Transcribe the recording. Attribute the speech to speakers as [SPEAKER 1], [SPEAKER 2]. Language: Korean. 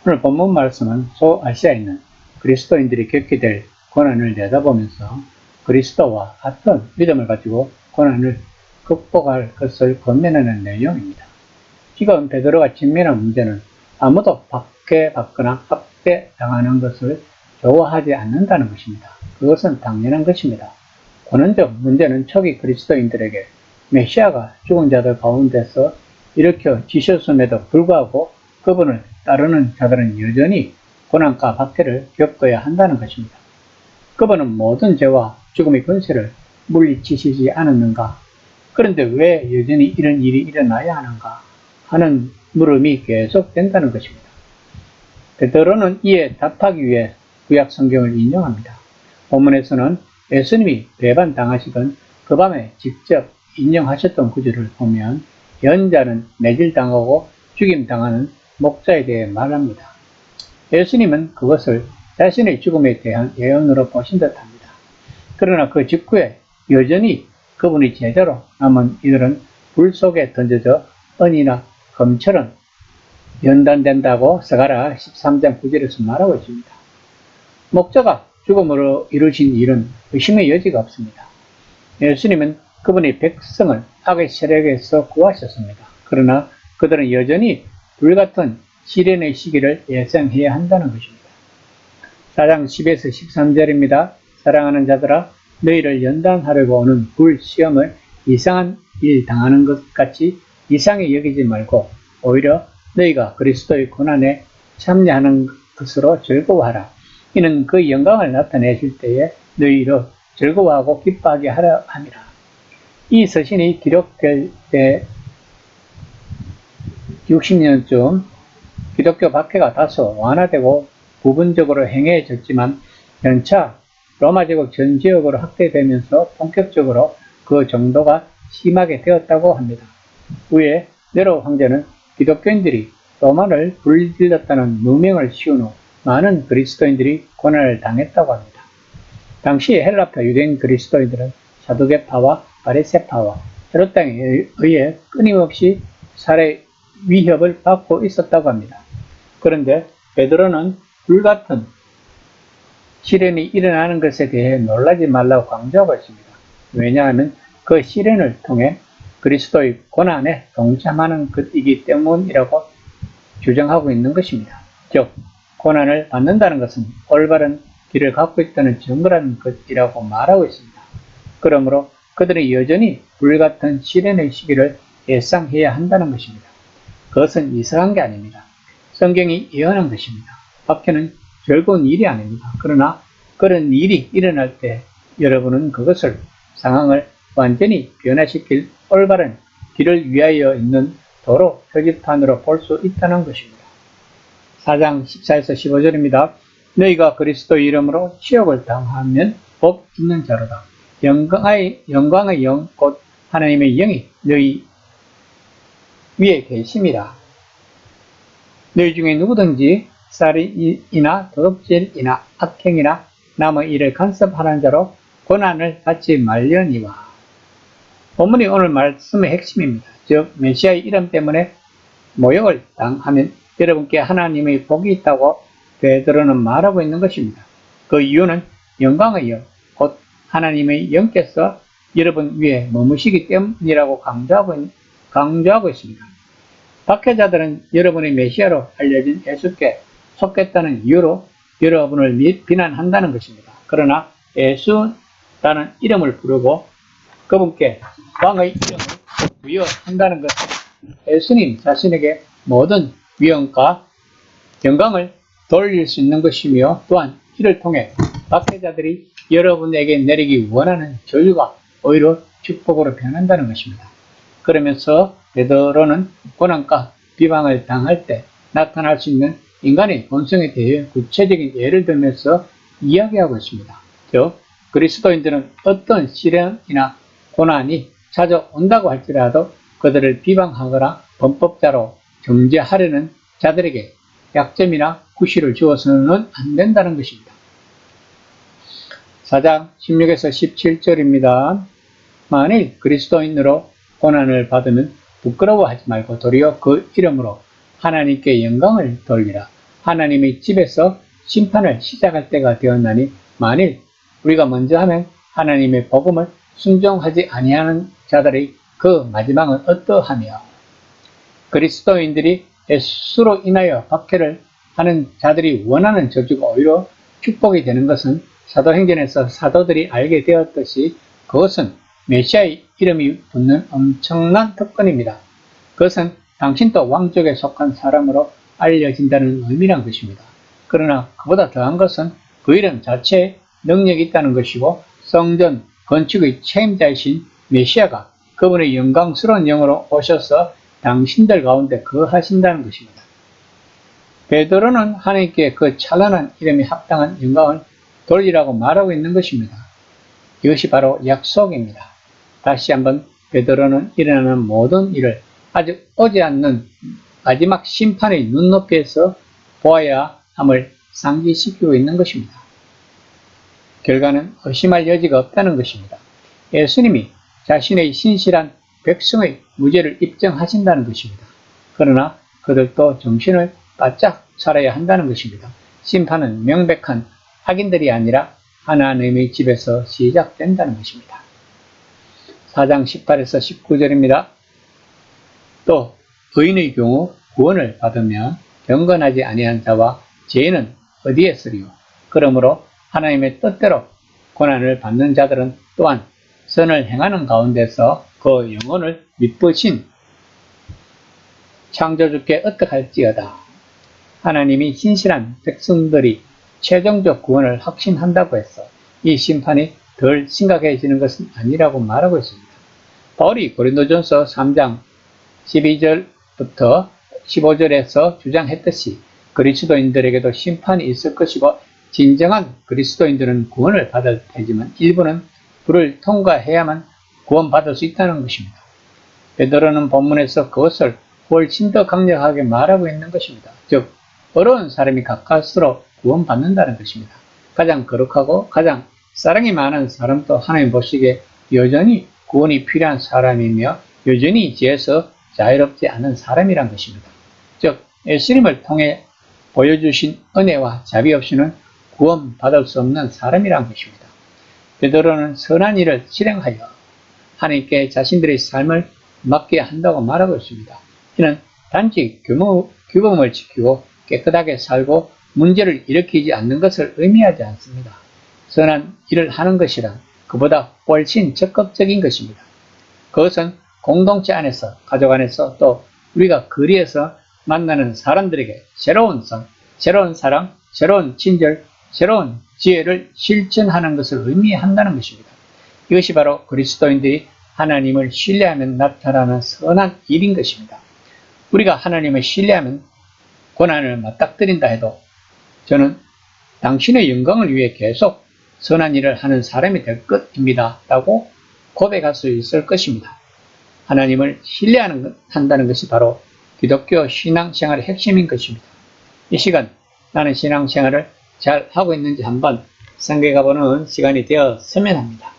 [SPEAKER 1] 오늘 본문 말씀은 소아시아에 있는 그리스도인들이 겪게 될 고난을 내다보면서 그리스도와 같은 믿음을 가지고 고난을 극복할 것을 권면하는 내용입니다. 지금 베드로가 직면한 문제는 아무도 박해받거나 학대당하는 것을 좋아하지 않는다는 것입니다. 그것은 당연한 것입니다. 고난적 문제는 초기 그리스도인들에게 메시아가 죽은 자들 가운데서 일으켜지셨음에도 불구하고 그분을 따르는 자들은 여전히 고난과 박해를 겪어야 한다는 것입니다. 그분은 모든 죄와 죽음의 권세를 물리치시지 않았는가? 그런데 왜 여전히 이런 일이 일어나야 하는가? 하는 물음이 계속된다는 것입니다. 베드로는 이에 답하기 위해 구약 성경을 인용합니다. 본문에서는 예수님이 배반당하시던 그 밤에 직접 인용하셨던 구절을 보면 연자는 매질당하고 죽임당하는 목자에 대해 말합니다. 예수님은 그것을 자신의 죽음에 대한 예언으로 보신 듯합니다. 그러나 그 직후에 여전히 그분의 제자로 남은 이들은 불 속에 던져져 은이나 금처럼 연단된다고 스가랴 13장 9절에서 말하고 있습니다. 목자가 죽음으로 이루신 일은 의심의 여지가 없습니다. 예수님은 그분의 백성을 악의 세력에서 구하셨습니다. 그러나 그들은 여전히 불같은 시련의 시기를 예상해야 한다는 것입니다. 4장 10에서 13절입니다. 사랑하는 자들아, 너희를 연단하려고 오는 불시험을 이상한 일 당하는 것 같이 이상히 여기지 말고 오히려 너희가 그리스도의 고난에 참여하는 것으로 즐거워하라. 이는 그 영광을 나타내실 때에 너희로 즐거워하고 기뻐하게 하려 함이라. 이 서신이 기록될 때 60년쯤 기독교 박해가 다소 완화되고 부분적으로 행해졌지만 연차 로마 제국 전 지역으로 확대되면서 본격적으로 그 정도가 심하게 되었다고 합니다. 후에 네로 황제는 기독교인들이 로마를 불질렀다는 누명을 씌운 후 많은 그리스도인들이 고난을 당했다고 합니다. 당시 헬라파 유대인 그리스도인들은 사두개파와 바리새파와 헤롯 땅에 의해 끊임없이 살해 위협을 받고 있었다고 합니다. 그런데 베드로는 불같은 시련이 일어나는 것에 대해 놀라지 말라고 강조하고 있습니다. 왜냐하면 그 시련을 통해 그리스도의 고난에 동참하는 것이기 때문이라고 주장하고 있는 것입니다. 즉, 고난을 받는다는 것은 올바른 길을 갖고 있다는 증거라는 것이라고 말하고 있습니다. 그러므로 그들은 여전히 불같은 시련의 시기를 예상해야 한다는 것입니다. 그것은 이상한 게 아닙니다. 성경이 예언한 것입니다. 박해는 즐거운 일이 아닙니다. 그러나 그런 일이 일어날 때 여러분은 그것을 상황을 완전히 변화시킬 올바른 길을 위하여 있는 도로 표지판으로 볼 수 있다는 것입니다. 4장 14에서 15절입니다. 너희가 그리스도 이름으로 치욕을 당하면 복 있는 자로다. 영광의 영 곧 하나님의 영이 너희 위에 계심이라. 너희 중에 누구든지 살인이나 도둑질이나 악행이나 남의 일을 간섭하는 자로 고난을 받지 말려니와. 본문이 오늘 말씀의 핵심입니다. 즉 메시아의 이름 때문에 모욕을 당하면 여러분께 하나님의 복이 있다고 베드로는 말하고 있는 것입니다. 그 이유는 영광의 영, 곧 하나님의 영께서 여러분 위에 머무시기 때문이라고 강조하고 있습니다. 박해자들은 여러분의 메시아로 알려진 예수께 속겠다는 이유로 여러분을 비난한다는 것입니다. 그러나 예수라는 이름을 부르고 그분께 왕의 이름을 부여한다는 것은 예수님 자신에게 모든 위엄과 영광을 돌릴 수 있는 것이며 또한 이를 통해 박해자들이 여러분에게 내리기 원하는 저주가 오히려 축복으로 변한다는 것입니다. 그러면서 베드로는 고난과 비방을 당할 때 나타날 수 있는 인간의 본성에 대해 구체적인 예를 들면서 이야기하고 있습니다. 즉 그리스도인들은 어떤 시련이나 고난이 찾아온다고 할지라도 그들을 비방하거나 범법자로 정죄하려는 자들에게 약점이나 구실을 주어서는 안 된다는 것입니다. 4장 16에서 17절입니다. 만일 그리스도인으로 고난을 받으면 부끄러워하지 말고 도리어 그 이름으로 하나님께 영광을 돌리라. 하나님의 집에서 심판을 시작할 때가 되었나니 만일 우리가 먼저 하면 하나님의 복음을 순종하지 아니하는 자들의 그 마지막은 어떠하며 그리스도인들이 예수로 인하여 박해를 하는 자들이 원하는 저주가 오히려 축복이 되는 것은 사도행전에서 사도들이 알게 되었듯이 그것은 메시아의 이름이 붙는 엄청난 특권입니다. 그것은 당신도 왕족에 속한 사람으로 알려진다는 의미란 것입니다. 그러나 그보다 더한 것은 그 이름 자체에 능력이 있다는 것이고 성전 건축의 책임자이신 메시아가 그분의 영광스러운 영으로 오셔서 당신들 가운데 거하신다는 것입니다. 베드로는 하나님께 그 찬란한 이름이 합당한 영광을 돌리라고 말하고 있는 것입니다. 이것이 바로 약속입니다. 다시 한번 베드로는 일어나는 모든 일을 아직 오지 않는 마지막 심판의 눈높이에서 보아야 함을 상기시키고 있는 것입니다. 결과는 의심할 여지가 없다는 것입니다. 예수님이 자신의 신실한 백성의 무죄를 입증하신다는 것입니다. 그러나 그들도 정신을 바짝 차려야 한다는 것입니다. 심판은 명백한 악인들이 아니라 하나님의 집에서 시작된다는 것입니다. 4장 18에서 19절입니다. 또 의인의 경우 구원을 받으면 경건하지 아니한 자와 죄인은 어디에 쓰리요? 그러므로 하나님의 뜻대로 고난을 받는 자들은 또한 선을 행하는 가운데서 그 영혼을 미쁘신 창조주께 어떡할지어다. 하나님이 신실한 백성들이 최종적 구원을 확신한다고 해서 이 심판이 덜 심각해지는 것은 아니라고 말하고 있습니다. 바울이 고린도전서 3장 12절부터 15절에서 주장했듯이 그리스도인들에게도 심판이 있을 것이고 진정한 그리스도인들은 구원을 받을 테지만 일부는 불을 통과해야만 구원받을 수 있다는 것입니다. 베드로는 본문에서 그것을 훨씬 더 강력하게 말하고 있는 것입니다. 즉 어려운 사람이 가까울수록 구원받는다는 것입니다. 가장 거룩하고 가장 사랑이 많은 사람도 하나님 보시기에 여전히 구원이 필요한 사람이며 여전히 죄에서 자유롭지 않은 사람이란 것입니다. 즉 예수님을 통해 보여주신 은혜와 자비 없이는 구원받을 수 없는 사람이란 것입니다. 베드로는 선한 일을 실행하여 하나님께 자신들의 삶을 맡겨야 한다고 말하고 있습니다. 이는 단지 규범을 지키고 깨끗하게 살고 문제를 일으키지 않는 것을 의미하지 않습니다. 선한 일을 하는 것이란 그보다 훨씬 적극적인 것입니다. 그것은 공동체 안에서, 가족 안에서 또 우리가 거리에서 만나는 사람들에게 새로운 선, 새로운 사랑, 새로운 친절, 새로운 지혜를 실천하는 것을 의미한다는 것입니다. 이것이 바로 그리스도인들이 하나님을 신뢰하면 나타나는 선한 일인 것입니다. 우리가 하나님을 신뢰하면 고난을 맞닥뜨린다 해도 저는 당신의 영광을 위해 계속 선한 일을 하는 사람이 될 것입니다. 라고 고백할 수 있을 것입니다. 하나님을 신뢰한다는 것이 바로 기독교 신앙생활의 핵심인 것입니다. 이 시간 나는 신앙생활을 잘 하고 있는지 한번 생각해 보는 시간이 되었으면 합니다.